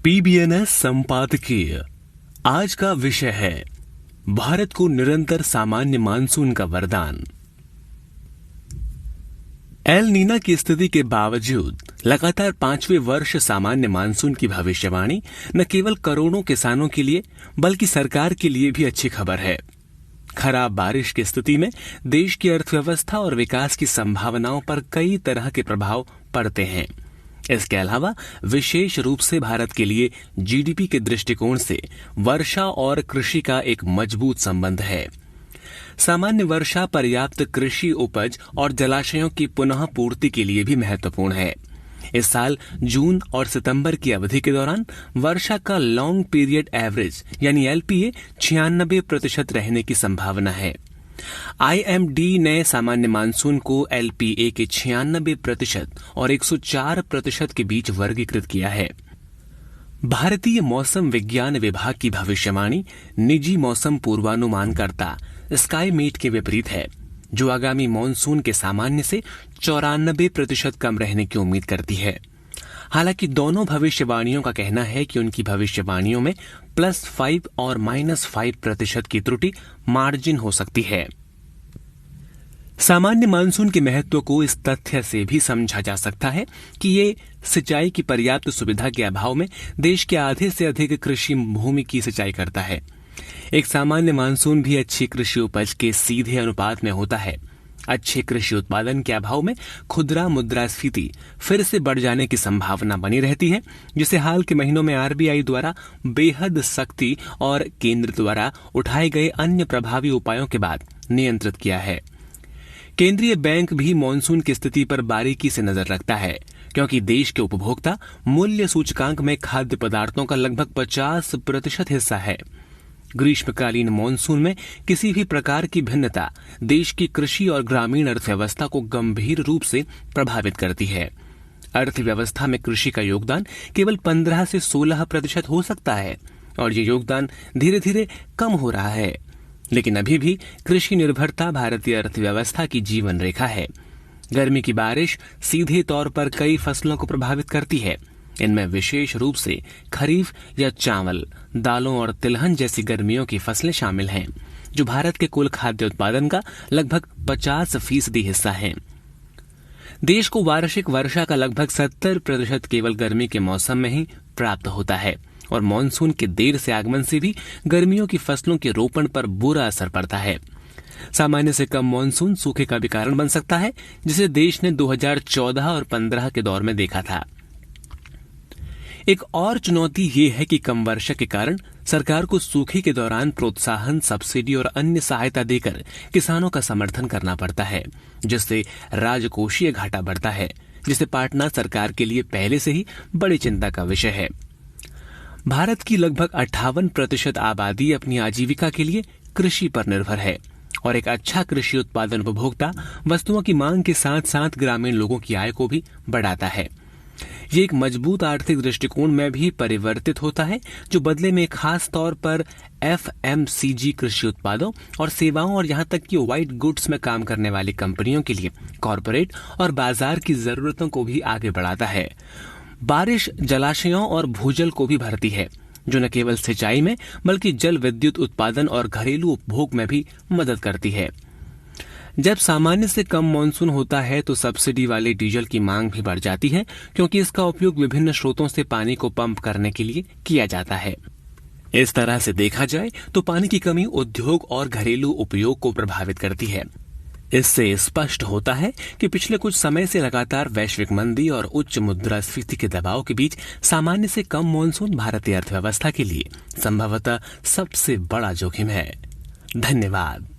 पीबीएनएस संपादकीय आज का विषय है भारत को निरंतर सामान्य मानसून का वरदान। एल नीना की स्थिति के बावजूद लगातार 5वें वर्ष सामान्य मानसून की भविष्यवाणी न केवल करोड़ों किसानों के लिए बल्कि सरकार के लिए भी अच्छी खबर है। खराब बारिश की स्थिति में देश की अर्थव्यवस्था और विकास की संभावनाओं पर कई तरह के प्रभाव पड़ते हैं। इसके अलावा विशेष रूप से भारत के लिए जीडीपी के दृष्टिकोण से वर्षा और कृषि का एक मजबूत संबंध है। सामान्य वर्षा पर्याप्त कृषि उपज और जलाशयों की पुनः पूर्ति के लिए भी महत्वपूर्ण है। इस साल जून और सितंबर की अवधि के दौरान वर्षा का लॉन्ग पीरियड एवरेज यानी एलपीए 96% रहने की संभावना है। आईएमडी ने सामान्य मानसून को एलपीए के 96% और 104% के बीच वर्गीकृत किया है। भारतीय मौसम विज्ञान विभाग की भविष्यवाणी निजी मौसम पूर्वानुमानकर्ता स्काईमेट के विपरीत है, जो आगामी मानसून के सामान्य से 94% कम रहने की उम्मीद करती है। हालांकि दोनों भविष्यवाणियों का कहना है कि उनकी भविष्यवाणियों में +5 और -5% की त्रुटि मार्जिन हो सकती है। सामान्य मानसून के महत्व को इस तथ्य से भी समझा जा सकता है कि ये सिंचाई की पर्याप्त सुविधा के अभाव में देश के आधे से अधिक कृषि भूमि की सिंचाई करता है। एक सामान्य मानसून भी अच्छी कृषि उपज के सीधे अनुपात में होता है। अच्छे कृषि उत्पादन के अभाव में खुदरा मुद्रास्फीति फिर से बढ़ जाने की संभावना बनी रहती है, जिसे हाल के महीनों में आरबीआई द्वारा बेहद सख्ती और केंद्र द्वारा उठाए गए अन्य प्रभावी उपायों के बाद नियंत्रित किया है। केंद्रीय बैंक भी मानसून की स्थिति पर बारीकी से नजर रखता है, क्योंकि देश के उपभोक्ता मूल्य सूचकांक में खाद्य पदार्थों का लगभग 50% हिस्सा है। ग्रीष्मकालीन मानसून में किसी भी प्रकार की भिन्नता देश की कृषि और ग्रामीण अर्थव्यवस्था को गंभीर रूप से प्रभावित करती है। अर्थव्यवस्था में कृषि का योगदान केवल 15 से 16% हो सकता है और ये योगदान धीरे धीरे कम हो रहा है। लेकिन अभी भी कृषि निर्भरता भारतीय अर्थव्यवस्था की जीवन रेखा है। गर्मी की बारिश सीधे तौर पर कई फसलों को प्रभावित करती है। इनमें विशेष रूप से खरीफ या चावल, दालों और तिलहन जैसी गर्मियों की फसलें शामिल हैं, जो भारत के कुल खाद्य उत्पादन का लगभग 50% हिस्सा हैं। देश को वार्षिक वर्षा का लगभग 70% केवल गर्मी के मौसम में ही प्राप्त होता है और मानसून के देर से आगमन से भी गर्मियों की फसलों के रोपण पर बुरा असर पड़ता है। सामान्य से कम मानसून सूखे का भी कारण बन सकता है, जिसे देश ने 2014 और 15 के दौर में देखा था। एक और चुनौती ये है कि कम वर्षा के कारण सरकार को सूखे के दौरान प्रोत्साहन, सब्सिडी और अन्य सहायता देकर किसानों का समर्थन करना पड़ता है, जिससे राजकोषीय घाटा बढ़ता है, जिसे पाटना सरकार के लिए पहले से ही बड़ी चिंता का विषय है। भारत की लगभग 58% आबादी अपनी आजीविका के लिए कृषि पर निर्भर है और एक अच्छा कृषि उत्पादन उपभोक्ता वस्तुओं की मांग के साथ साथ ग्रामीण लोगों की आय को भी बढ़ाता है। ये एक मजबूत आर्थिक दृष्टिकोण में भी परिवर्तित होता है, जो बदले में खास तौर पर एफएमसीजी कृषि उत्पादों और सेवाओं और यहां तक कि व्हाइट गुड्स में काम करने वाली कंपनियों के लिए कॉरपोरेट और बाजार की जरूरतों को भी आगे बढ़ाता है। बारिश जलाशयों और भूजल को भी भरती है, जो न केवल सिंचाई में बल्कि जल विद्युत उत्पादन और घरेलू उपभोग में भी मदद करती है। जब सामान्य से कम मानसून होता है तो सब्सिडी वाले डीजल की मांग भी बढ़ जाती है, क्योंकि इसका उपयोग विभिन्न स्रोतों से पानी को पंप करने के लिए किया जाता है। इस तरह से देखा जाए तो पानी की कमी उद्योग और घरेलू उपयोग को प्रभावित करती है। इससे स्पष्ट होता है कि पिछले कुछ समय से लगातार वैश्विक मंदी और उच्च मुद्रास्फीति के दबाव के बीच सामान्य से कम मानसून भारतीय अर्थव्यवस्था के लिए संभवतः सबसे बड़ा जोखिम है। धन्यवाद।